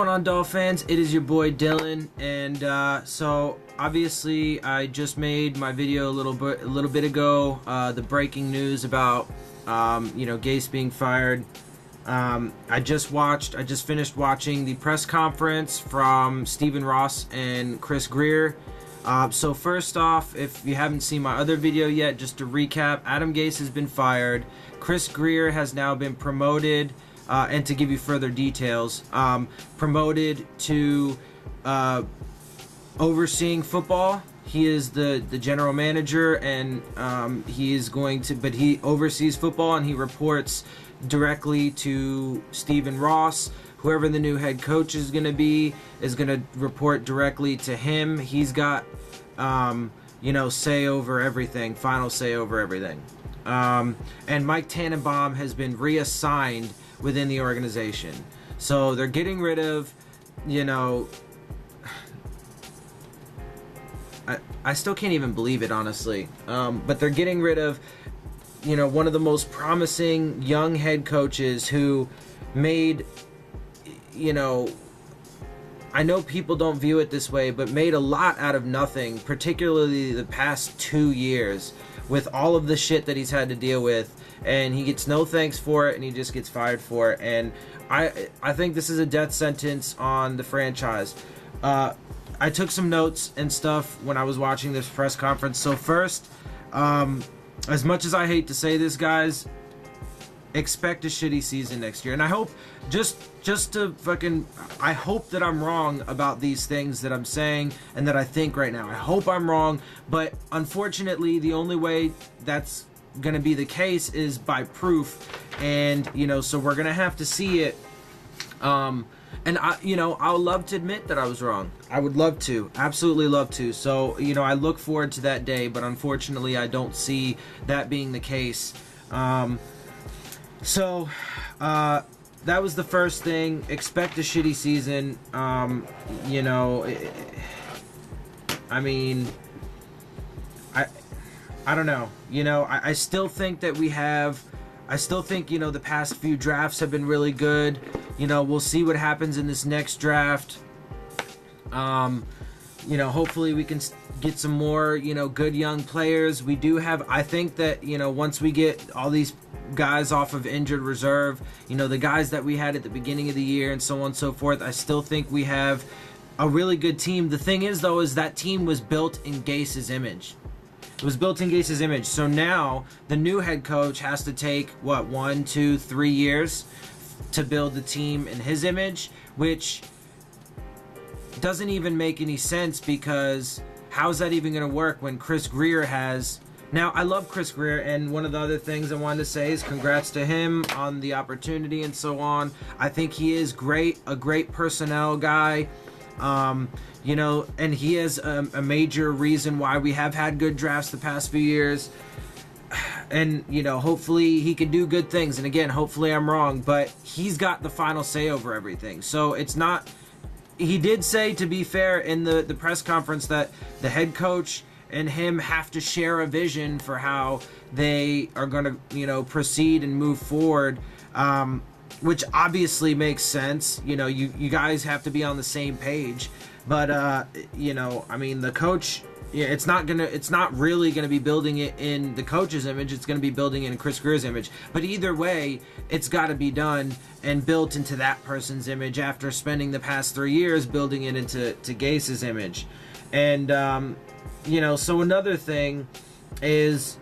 going on, Dolphins? It is your boy Dillon, and so obviously I just made my video a little bit ago. The breaking news about Gase being fired. I just finished watching the press conference from Stephen Ross and Chris Grier. So first off, if you haven't seen my other video yet, just to recap, Adam Gase has been fired. Chris Grier has now been promoted. And to give you further details, promoted to overseeing football. He is the general manager, and he oversees football, and he reports directly to Stephen Ross. Whoever the new head coach is going to be is going to report directly to him. He's got say over everything, final say over everything. And Mike Tannenbaum has been reassigned within the organization. So they're getting rid of, I still can't even believe it, honestly. But they're getting rid of, one of the most promising young head coaches who made, I know people don't view it this way, but made a lot out of nothing, particularly the past 2 years with all of the shit that he's had to deal with. And he gets no thanks for it, and he just gets fired for it. And I think this is a death sentence on the franchise. I took some notes and stuff when I was watching this press conference. So first, as much as I hate to say this, guys, expect a shitty season next year. And I hope, I hope that I'm wrong about these things that I'm saying and that I think right now. I hope I'm wrong, but unfortunately, the only way that's going to be the case is by proof. And so we're going to have to see it. And I'll love to admit that I was wrong. I would love to, absolutely love to. So I look forward to that day, but unfortunately I don't see that being the case. So that was the first thing. Expect a shitty season. I don't know. I still think that the past few drafts have been really good. We'll see what happens in this next draft. Hopefully we can get some more, good young players. We do have, I think that, once we get all these guys off of injured reserve, the guys that we had at the beginning of the year and so on and so forth, I still think we have a really good team. The thing is, though, is that team was built in Gase's image. It was built in Gase's image. So now the new head coach has to take, 1, 2, 3 years to build the team in his image, which doesn't even make any sense, because how's that even going to work when Chris Grier has... Now, I love Chris Grier, and one of the other things I wanted to say is congrats to him on the opportunity and so on. I think he is a great personnel guy. And he is a major reason why we have had good drafts the past few years. And, hopefully he can do good things. And again, hopefully I'm wrong, but he's got the final say over everything. So it's not... He did say, to be fair, in the press conference, that the head coach and him have to share a vision for how they are going to, proceed and move forward. Which obviously makes sense. You guys have to be on the same page. But, the coach, it's not really going to be building it in the coach's image. It's going to be building it in Chris Grier's image. But either way, it's got to be done and built into that person's image after spending the past 3 years building it into Gase's image. And, so another thing is...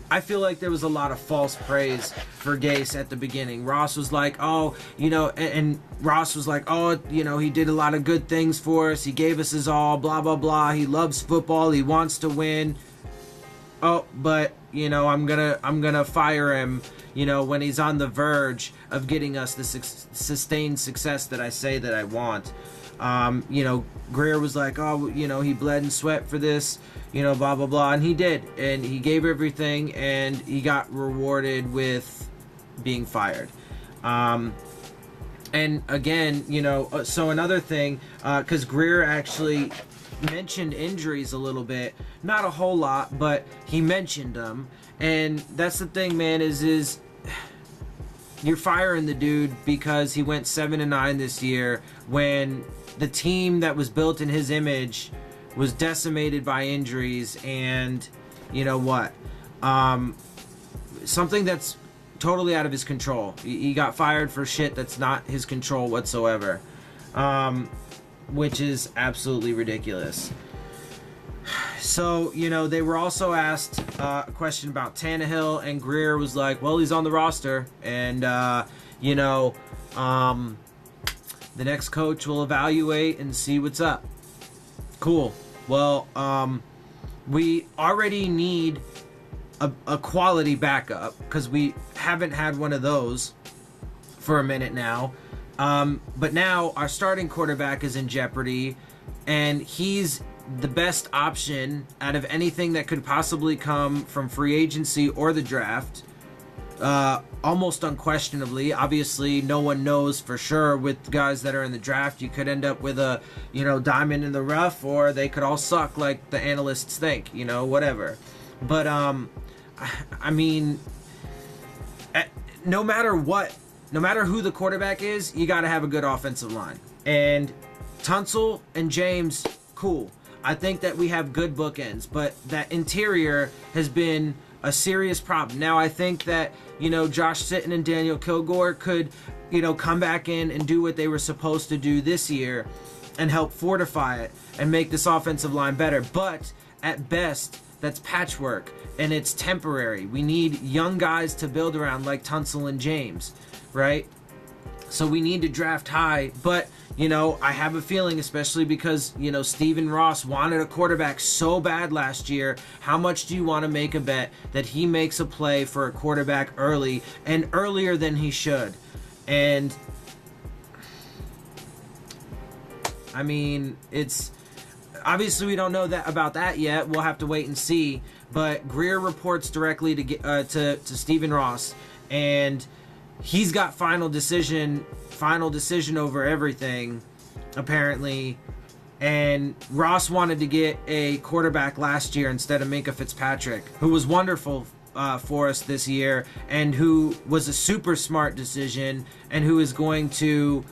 I feel like there was a lot of false praise for Gase at the beginning. Ross was like, and Ross was like, he did a lot of good things for us. He gave us his all, blah, blah, blah. He loves football. He wants to win. Oh, but, I'm gonna fire him, when he's on the verge of getting us the sustained success that I say that I want. Grier was like, he bled and sweat for this, blah, blah, blah. And he did. And he gave everything, and he got rewarded with being fired. And again, so another thing, because Grier actually mentioned injuries a little bit, not a whole lot, but he mentioned them. And that's the thing, man, is you're firing the dude because he went 7-9 this year when the team that was built in his image was decimated by injuries, and you know what? Something that's totally out of his control. He got fired for shit that's not his control whatsoever, which is absolutely ridiculous. So, you know, they were also asked a question about Tannehill, and Grier was like, well, he's on the roster, and, you know, the next coach will evaluate and see what's up. Cool. Well, we already need a quality backup because we haven't had one of those for a minute now. But now our starting quarterback is in jeopardy, and he's the best option out of anything that could possibly come from free agency or the draft. Almost unquestionably. Obviously, no one knows for sure with guys that are in the draft. You could end up with a, you know, diamond in the rough, or they could all suck like the analysts think, you know, whatever. But, I mean, no matter what, no matter who the quarterback is, you got to have a good offensive line. And Tunsil and James, cool. I think that we have good bookends, but that interior has been a serious problem. Now, I think that, you know, Josh Sitton and Daniel Kilgore could, you know, come back in and do what they were supposed to do this year and help fortify it and make this offensive line better. But at best, that's patchwork, and it's temporary. We need young guys to build around like Tunsil and James, right? So we need to draft high, but, you know, I have a feeling, especially because, you know, Stephen Ross wanted a quarterback so bad last year. How much do you want to make a bet that he makes a play for a quarterback early and earlier than he should? And, I mean, it's... Obviously, we don't know that about that yet. We'll have to wait and see. But Grier reports directly to Stephen Ross, and he's got final decision over everything, apparently. And Ross wanted to get a quarterback last year instead of Minkah Fitzpatrick, who was wonderful for us this year, and who was a super smart decision, and who is going to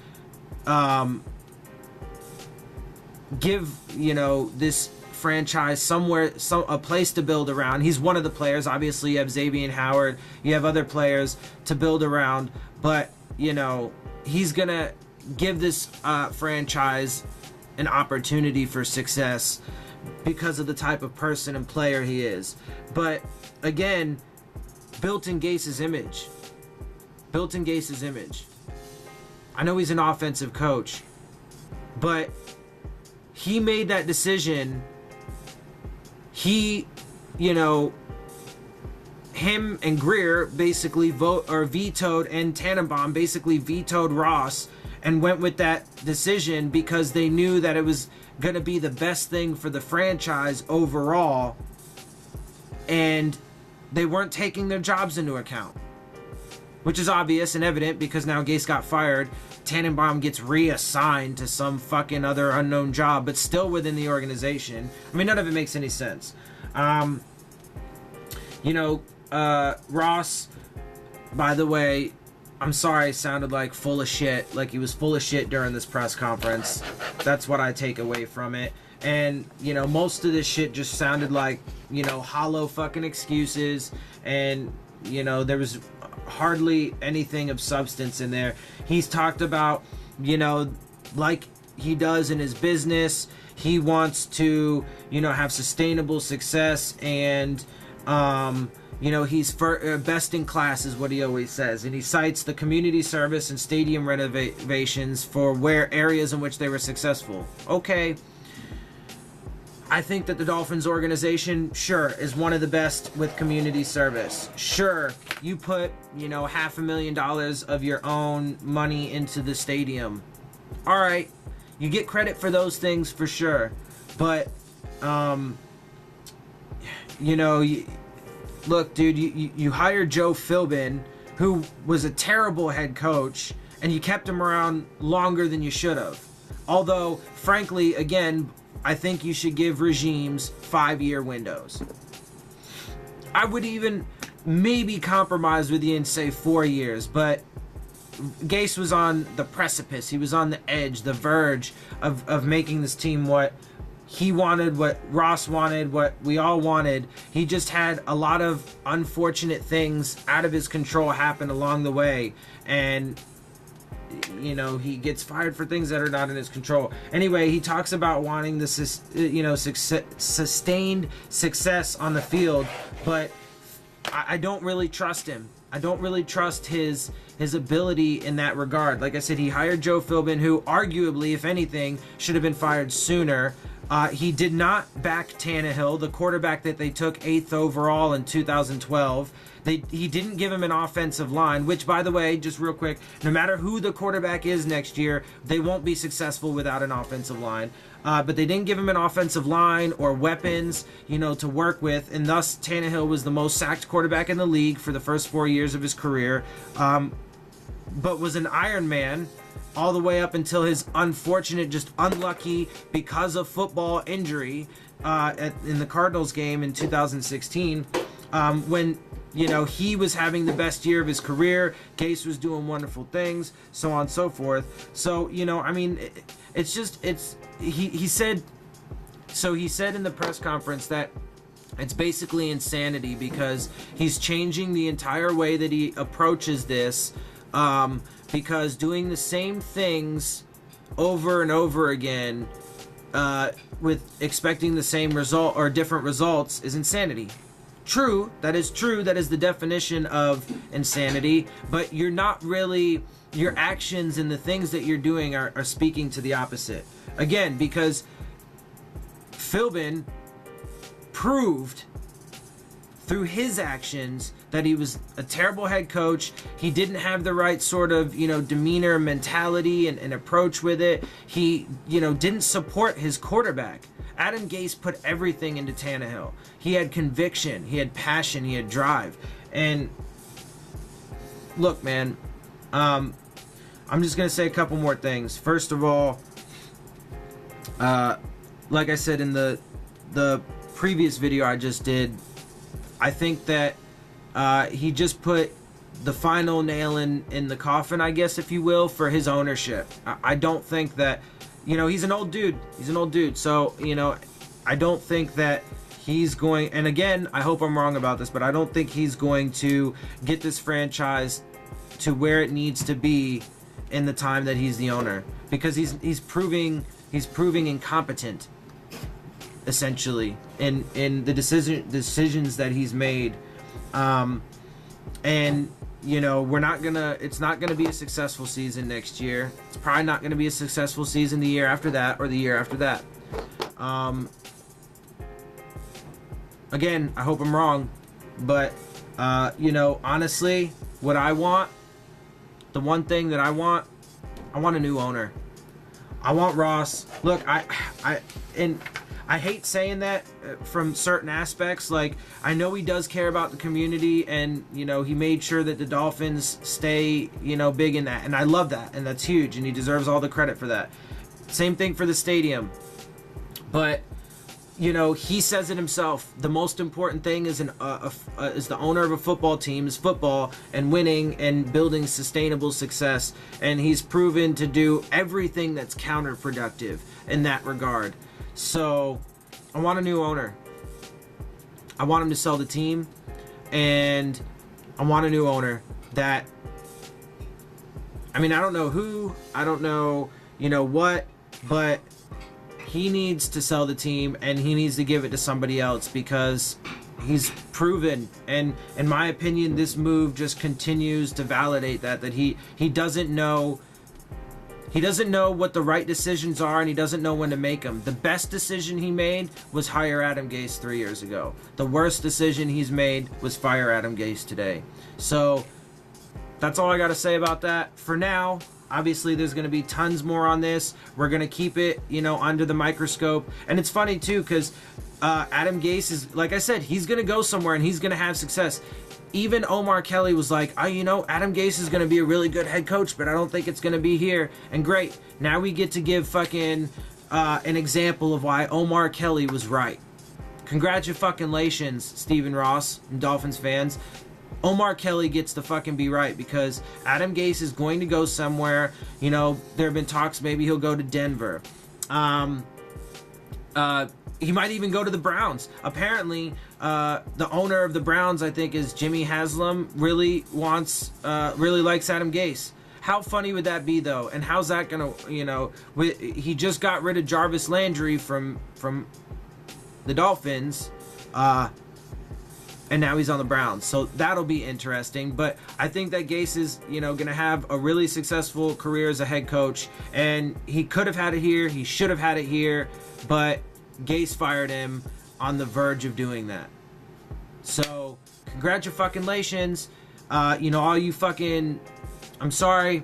give, you know, this franchise a place to build around. He's one of the players. Obviously, you have Xavier Howard. You have other players to build around. But, you know, he's going to give this franchise an opportunity for success because of the type of person and player he is. But, again, built in Gase's image. Built in Gase's image. I know he's an offensive coach, but he made that decision. He, you know, him and Grier basically vetoed, and Tannenbaum basically vetoed Ross and went with that decision because they knew that it was going to be the best thing for the franchise overall, and they weren't taking their jobs into account, which is obvious and evident because now Gase got fired. Tannenbaum gets reassigned to some fucking other unknown job, but still within the organization. I mean, none of it makes any sense. You know, Ross, by the way, I'm sorry, sounded like full of shit. Like he was full of shit during this press conference. That's what I take away from it. And, you know, most of this shit just sounded like, you know, hollow fucking excuses. And, you know, there was hardly anything of substance in there. He's talked about, you know, like he does in his business, he wants to, you know, have sustainable success, and you know, he's best in class is what he always says, and he cites the community service and stadium renovations for where areas in which they were successful. Okay, I think that the Dolphins organization, sure, is one of the best with community service. Sure, you put, you know, $500,000 of your own money into the stadium. All right, you get credit for those things for sure. But, you know, look, dude, you hired Joe Philbin, who was a terrible head coach, and you kept him around longer than you should have. Although, frankly, again, I think you should give regimes 5-year windows. I would even maybe compromise with you and say 4 years, but Gase was on the precipice. He was on the edge, the verge of making this team what he wanted, what Ross wanted, what we all wanted. He just had a lot of unfortunate things out of his control happen along the way, and he gets fired for things that are not in his control. Anyway, he talks about wanting the sustained success on the field, but I don't really trust him. I don't really trust his ability in that regard. Like I said, he hired Joe Philbin, who arguably, if anything, should have been fired sooner. He did not back Tannehill, the quarterback that they took 8th overall in 2012. He didn't give him an offensive line, which, by the way, just real quick, no matter who the quarterback is next year, they won't be successful without an offensive line. But they didn't give him an offensive line or weapons, to work with, and thus Tannehill was the most sacked quarterback in the league for the first 4 years of his career, but was an Iron Man all the way up until his unfortunate, just unlucky, because of football injury in the Cardinals game in 2016, when he was having the best year of his career. Gase was doing wonderful things, so on and so forth. So, he said in the press conference that it's basically insanity because he's changing the entire way that he approaches this, because doing the same things over and over again with expecting the same result or different results is insanity. True, that is true. That is the definition of insanity. But you're not really, your actions and the things that you're doing are speaking to the opposite. Again, because Philbin proved through his actions that he was a terrible head coach. He didn't have the right sort of, demeanor, mentality, and approach with it. He, didn't support his quarterback. Adam Gase put everything into Tannehill. He had conviction, he had passion, he had drive. And look, man, I'm just going to say a couple more things. First of all, like I said in the previous video I just did, I think that he just put the final nail in the coffin, I guess, if you will, for his ownership. I don't think that, he's an old dude. He's an old dude. So, I don't think that he's going, and again, I hope I'm wrong about this, but I don't think he's going to get this franchise to where it needs to be in the time that he's the owner, because he's proving incompetent, essentially, in the decisions that he's made. And it's not gonna be a successful season next year. It's probably not gonna be a successful season the year after that or the year after that. Again, I hope I'm wrong, but honestly, what I want, the one thing that I want a new owner. I want Ross. Look, I hate saying that from certain aspects. Like, I know he does care about the community, and he made sure that the Dolphins stay big in that, and I love that, and that's huge, and he deserves all the credit for that. Same thing for the stadium, but he says it himself. The most important thing is is the owner of a football team is football and winning and building sustainable success, and he's proven to do everything that's counterproductive in that regard. So, I want a new owner. I want him to sell the team, and I want a new owner that, I don't know who, I don't know, what, but he needs to sell the team, and he needs to give it to somebody else, because he's proven, and in my opinion, this move just continues to validate that he doesn't know. He doesn't know what the right decisions are, and he doesn't know when to make them. The best decision he made was hire Adam Gase 3 years ago. The worst decision he's made was fire Adam Gase today. So that's all I got to say about that. For now, obviously there's going to be tons more on this. We're going to keep it, under the microscope. And it's funny, too, because Adam Gase is, like I said, he's going to go somewhere, and he's going to have success. Even Omar Kelly was like, Adam Gase is going to be a really good head coach, but I don't think it's going to be here. And great, now we get to give fucking an example of why Omar Kelly was right. Congratulations, Stephen Ross and Dolphins fans. Omar Kelly gets to fucking be right, because Adam Gase is going to go somewhere. You know, there have been talks maybe he'll go to Denver. He might even go to the Browns. Apparently, the owner of the Browns, I think, is Jimmy Haslam, really likes Adam Gase. How funny would that be, though? And how's that gonna, he just got rid of Jarvis Landry from the Dolphins, and now he's on the Browns. So that'll be interesting. But I think that Gase is, going to have a really successful career as a head coach. And he could have had it here. He should have had it here. But Gase fired him on the verge of doing that. So congratulations. All you fucking... I'm sorry,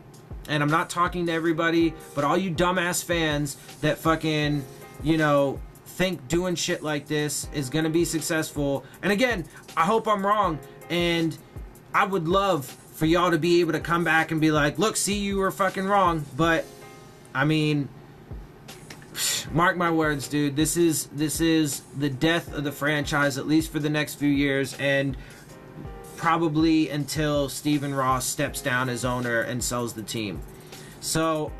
and I'm not talking to everybody, but all you dumbass fans that fucking, think doing shit like this is going to be successful. And again, I hope I'm wrong, and I would love for y'all to be able to come back and be like, look, see, you were fucking wrong. But I mean, mark my words, dude, this is the death of the franchise, at least for the next few years, and probably until Stephen Ross steps down as owner and sells the team. So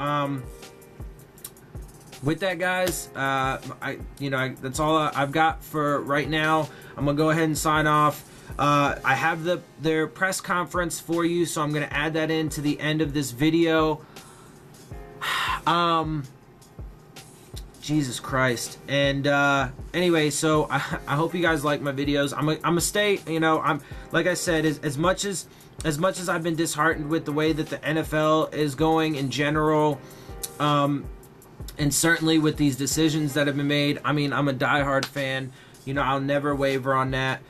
with that, guys, that's all I've got for right now. I'm gonna go ahead and sign off. I have their press conference for you, so I'm gonna add that into the end of this video. Jesus Christ. And anyway, so I hope you guys like my videos. I'm a stay, I'm, like I said, as much as I've been disheartened with the way that the NFL is going in general, and certainly with these decisions that have been made, I mean, I'm a diehard fan. I'll never waver on that.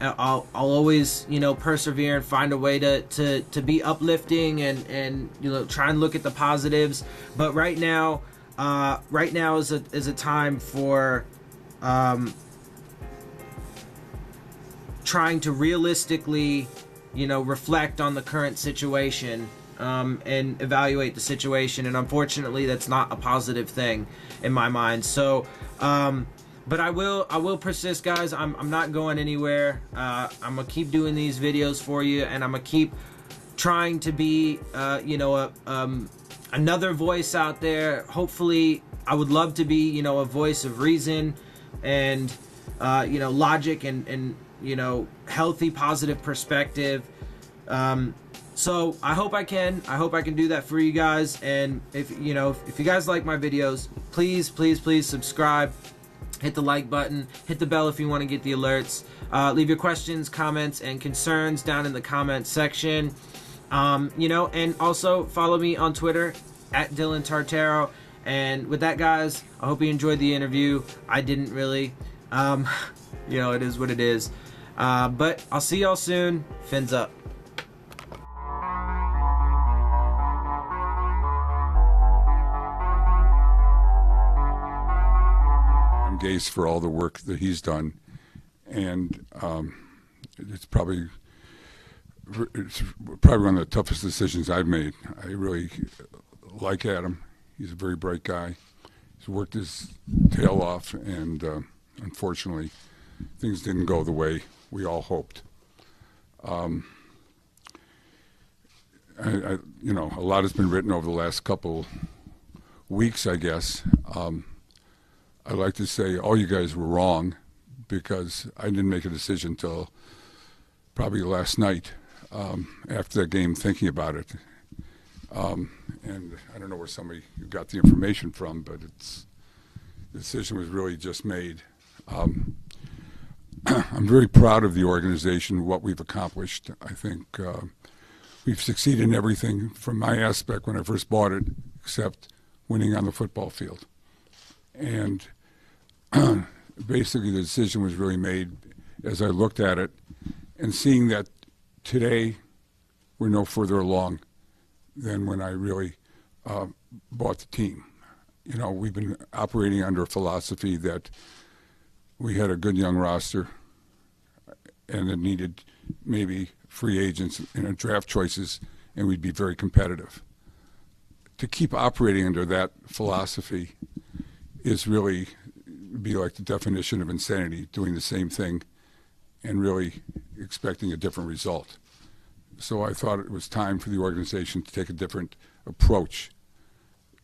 I'll always, persevere and find a way to be uplifting and try and look at the positives. But right now is a time for trying to realistically, reflect on the current situation, and evaluate the situation. And unfortunately, that's not a positive thing in my mind. So, but I will persist, guys. I'm not going anywhere. I'm gonna keep doing these videos for you, and I'm gonna keep trying to be, another voice out there. Hopefully, I would love to be, a voice of reason and, logic and healthy, positive perspective. So I hope I can do that for you guys. And if you guys like my videos, please subscribe, hit the like button, hit the bell if you want to get the alerts. Leave your questions, comments, and concerns down in the comment section. And also follow me on Twitter at Dillon Tartaro. And with that, guys, I hope you enjoyed the interview. I didn't really. It is what it is. But I'll see y'all soon. Fins up. I'm Gase for all the work that he's done, and it's probably one of the toughest decisions I've made. I really like Adam. He's a very bright guy. He's worked his tail off, and unfortunately, things didn't go the way we all hoped. A lot has been written over the last couple weeks, I guess. I'd like to say all you guys were wrong, because I didn't make a decision till probably last night, after that game, thinking about it. And I don't know where somebody got the information from, but the decision was really just made. I'm very proud of the organization, what we've accomplished. I think we've succeeded in everything from my aspect when I first bought it, except winning on the football field. And basically the decision was really made as I looked at it and seeing that today we're no further along than when I really bought the team. We've been operating under a philosophy that we had a good young roster and it needed maybe free agents and draft choices, and we'd be very competitive. To keep operating under that philosophy is really be like the definition of insanity, doing the same thing and really expecting a different result. So I thought it was time for the organization to take a different approach,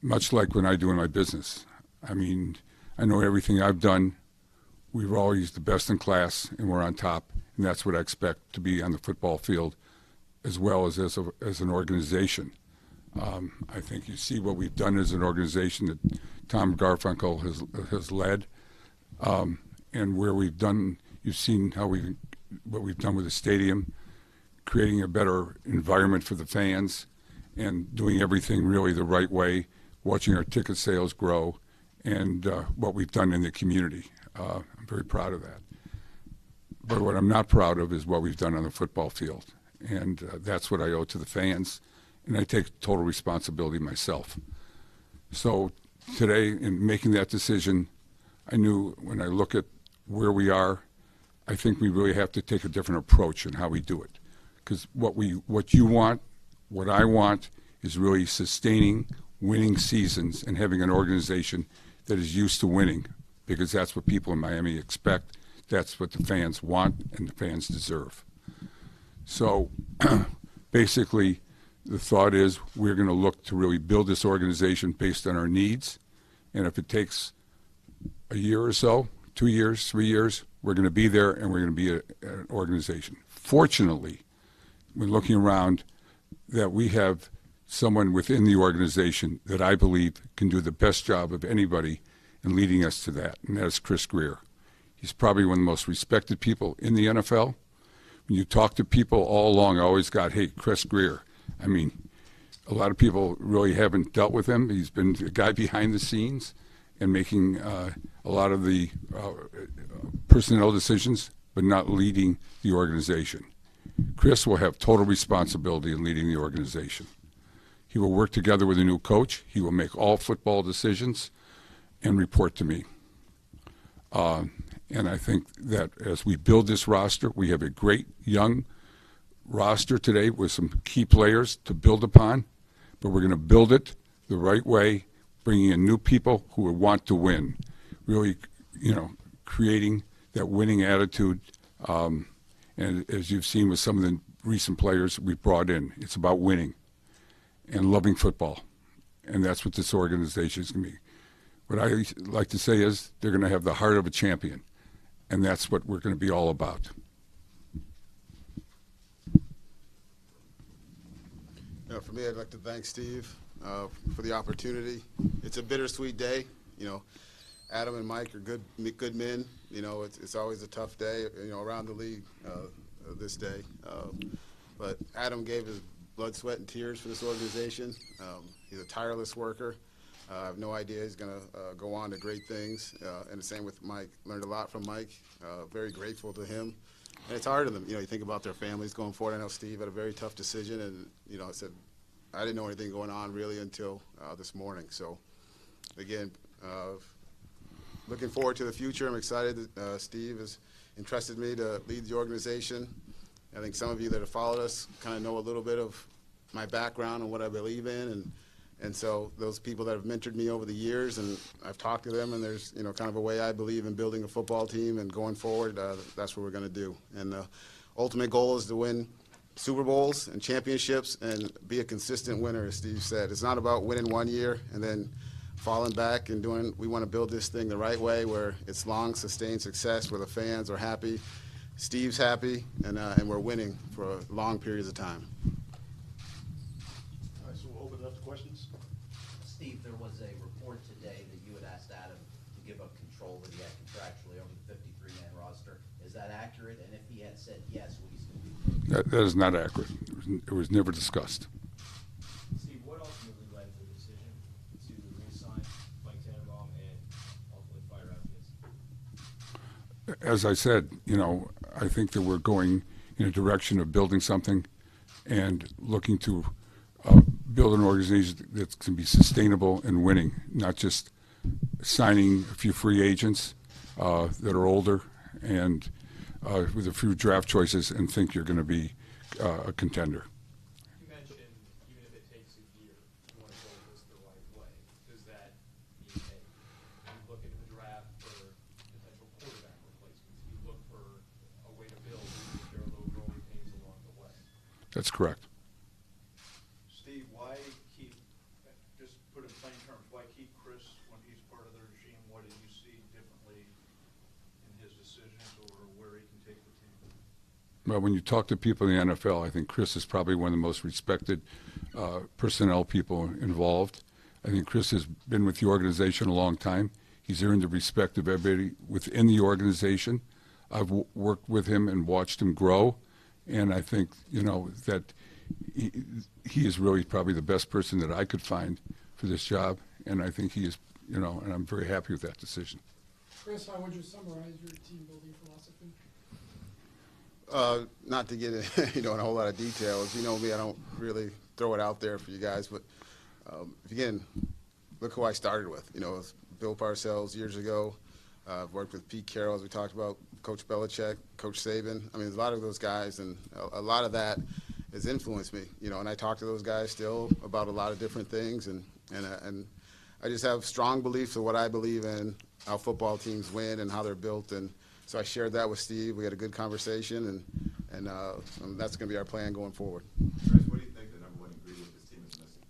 much like when I do in my business. I mean, I know everything I've done, we're always the best in class and we're on top, and that's what I expect to be on the football field as well as an organization. I think you see what we've done as an organization that Tom Garfunkel has led, and where we've done. You've seen what we've done with the stadium, creating a better environment for the fans, and doing everything really the right way. Watching our ticket sales grow, and what we've done in the community. I'm very proud of that. But what I'm not proud of is what we've done on the football field, and that's what I owe to the fans. And I take total responsibility myself. So today, in making that decision, I knew when I look at where we are, I think we really have to take a different approach in how we do it. Because what you want, what I want, is really sustaining winning seasons and having an organization that is used to winning, because that's what people in Miami expect. That's what the fans want and the fans deserve. So basically, the thought is we're going to look to really build this organization based on our needs. And if it takes a year or so, 2 years, 3 years, we're going to be there and we're going to be an organization. Fortunately, when looking around, that we have someone within the organization that I believe can do the best job of anybody in leading us to that, and that is Chris Grier. He's probably one of the most respected people in the NFL. When you talk to people all along, I always got, hey, Chris Grier. I mean, a lot of people really haven't dealt with him. He's been the guy behind the scenes and making a lot of the personnel decisions, but not leading the organization. Chris will have total responsibility in leading the organization. He will work together with a new coach. He will make all football decisions and report to me. And I think that as we build this roster, we have a great young roster today with some key players to build upon, but we're going to build it the right way, bringing in new people who want to win, really, creating that winning attitude. And as you've seen with some of the recent players we brought in, it's about winning and loving football, and that's what this organization is going to be. What I like to say is they're going to have the heart of a champion, and that's what we're going to be all about. For me, I'd like to thank Steve for the opportunity. It's a bittersweet day. Adam and Mike are good men. It's always a tough day, around the league this day. But Adam gave his blood, sweat, and tears for this organization. He's a tireless worker. I have no idea he's going to go on to great things. And the same with Mike. Learned a lot from Mike. Very grateful to him. And it's hard to them. You think about their families going forward. I know Steve had a very tough decision, and I said I didn't know anything going on really until this morning. So, again, looking forward to the future. I'm excited that Steve has entrusted me to lead the organization. I think some of you that have followed us kind of know a little bit of my background and what I believe in, and so those people that have mentored me over the years, and I've talked to them, and there's kind of a way I believe in building a football team and going forward. That's what we're going to do. And the ultimate goal is to win Super Bowls and championships and be a consistent winner, as Steve said. It's not about winning one year and then falling back and doing. We want to build this thing the right way, where it's long, sustained success, where the fans are happy, Steve's happy, and we're winning for long periods of time. All right, so we'll open it up to questions. Steve, there was a report today that you had asked Adam to give up control that he had contractually over the 53-man roster. Is that accurate? And if he had said yes, would he still be? That is not accurate. It was never discussed. Steve, what ultimately led to the decision to re-sign Mike Tannenbaum and ultimately fire out Phins? As I said, I think that we're going in a direction of building something and looking to build an organization that can be sustainable and winning, not just signing a few free agents that are older and with a few draft choices and think you're going to be a contender. You mentioned even if it takes a year, you want to build this the right way. Does that mean that you look into the draft for potential quarterback replacements? You look for a way to build That's correct. Steve, why keep, just put in plain terms, why keep Chris when he's part of the regime? What did you see differently in his decisions or where he can take the team? Well, when you talk to people in the NFL, I think Chris is probably one of the most respected personnel people involved. I think Chris has been with the organization a long time. He's earned the respect of everybody within the organization. I've worked with him and watched him grow, and I think, that he is really probably the best person that I could find for this job, and I think he is, and I'm very happy with that decision. Chris, how would you summarize your team-building philosophy? Not to get in a whole lot of details. You know me, I don't really throw it out there for you guys, but again, look who I started with. It was Bill Parcells years ago. I've worked with Pete Carroll, as we talked about, Coach Belichick, Coach Saban. I mean, there's a lot of those guys, and a lot of that has influenced me. And I talk to those guys still about a lot of different things, and I just have strong beliefs of what I believe in, how football teams win and how they're built, and so I shared that with Steve. We had a good conversation, and that's going to be our plan going forward. Chris, what do you think the number one ingredient this team is missing?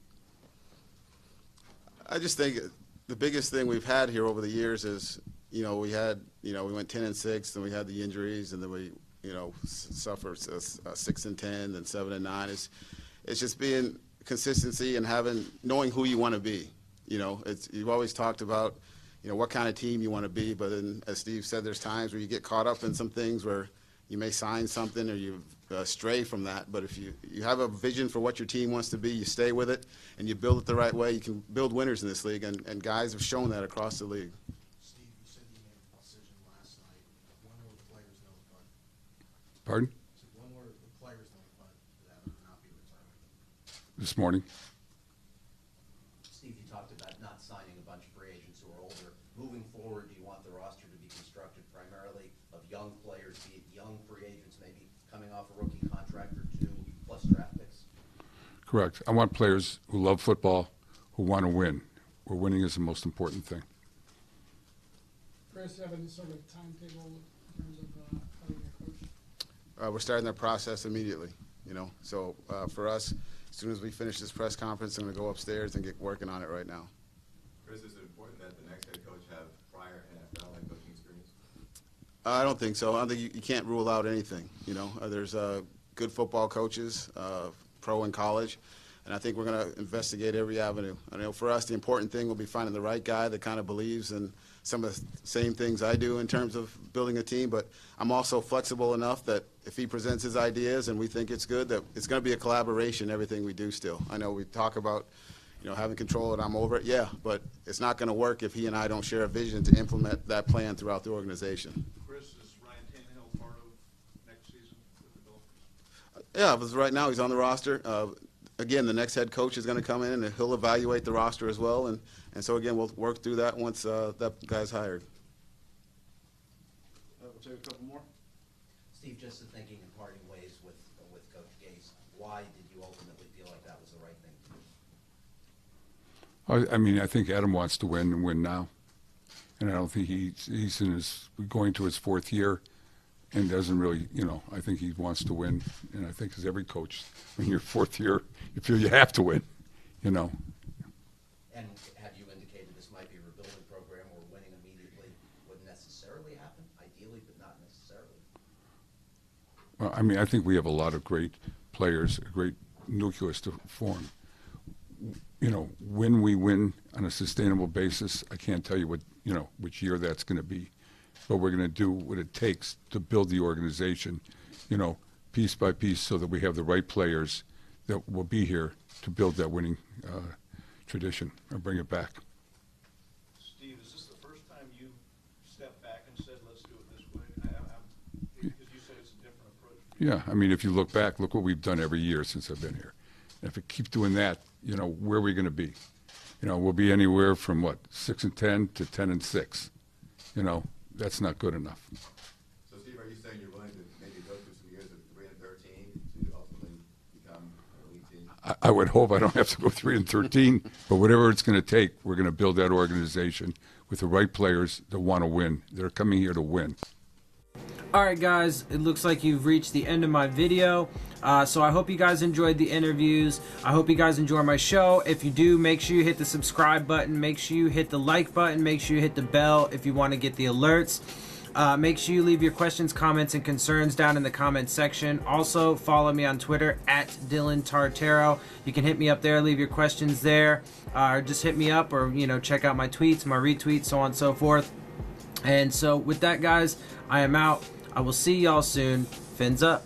I just think the biggest thing we've had here over the years is, we went 10-6, then we had the injuries, and then we, suffered 6-10, then 7-9. It's just being consistency and knowing who you want to be. You've always talked about, what kind of team you want to be, but then, as Steve said, there's times where you get caught up in some things where you may sign something or you stray from that. But if you have a vision for what your team wants to be, you stay with it, and you build it the right way, you can build winners in this league, and guys have shown that across the league. Steve, you said you made a decision last night. When were the players notified? Pardon? So when were the players notified that would not be retiring? This morning. Steve, you talked about not signing a bunch of free agents who are older. Moving forward, do you want the roster to be constructed primarily of young players, be it young free agents, maybe coming off a rookie contract or two, plus draft picks? Correct. I want players who love football, who want to win, where winning is the most important thing. Chris, do you have any sort of timetable in terms of hiring a coach? We're starting that process immediately, So for us, as soon as we finish this press conference, I'm going to go upstairs and get working on it right now. Chris, is it important that the next head coach have prior NFL and coaching experience? I don't think so. I don't think you can't rule out anything. There's good football coaches, pro and college, and I think we're going to investigate every avenue. I know for us, the important thing will be finding the right guy that kind of believes in some of the same things I do in terms of building a team, but I'm also flexible enough that if he presents his ideas and we think it's good, that it's going to be a collaboration, everything we do still. I know we talk about having control and I'm over it, yeah, but it's not going to work if he and I don't share a vision to implement that plan throughout the organization. Chris, is Ryan Tannehill part of next season with the Dolphins? Yeah, because right now he's on the roster. Again, the next head coach is going to come in and he'll evaluate the roster as well, and so again, we'll work through that once that guy's hired. We'll take a couple more. Steve, just in thinking and parting ways with Coach Gase, why did you ultimately feel like that was the right thing to do? I mean, I think Adam wants to win and win now, and I don't think he's going to his fourth year, and doesn't really, I think he wants to win, and I think as every coach, in your fourth year, you feel you have to win, And have you indicated this might be a rebuilding program where winning immediately wouldn't necessarily happen, ideally, but not necessarily? Well, I mean, I think we have a lot of great players, a great nucleus to form. When we win on a sustainable basis, I can't tell you which year that's going to be, but we're going to do what it takes to build the organization, piece by piece, so that we have the right players that will be here to build that winning tradition or bring it back. Steve, is this the first time you stepped back and said, let's do it this way? Because you said it's a different approach. Yeah, I mean, if you look back, look what we've done every year since I've been here. And if we keep doing that, where are we going to be? We'll be anywhere from 6-10 to 10-6. That's not good enough. So, Steve, are you saying you're willing to maybe go through some years of 3-13 to ultimately become an elite team? I would hope I don't have to go 3-13, but whatever it's going to take, we're going to build that organization with the right players that want to win. They're coming here to win. Alright guys, it looks like you've reached the end of my video. So I hope you guys enjoyed the interviews. I hope you guys enjoy my show. If you do, make sure you hit the subscribe button. Make sure you hit the like button. Make sure you hit the bell if you want to get the alerts. Make sure you leave your questions, comments, and concerns down in the comments section. Also, follow me on Twitter at Dillon Tartaro. You can hit me up there, leave your questions there, or just hit me up, or check out my tweets, my retweets, so on and so forth. And so with that, guys, I am out. I will see y'all soon. Fins up.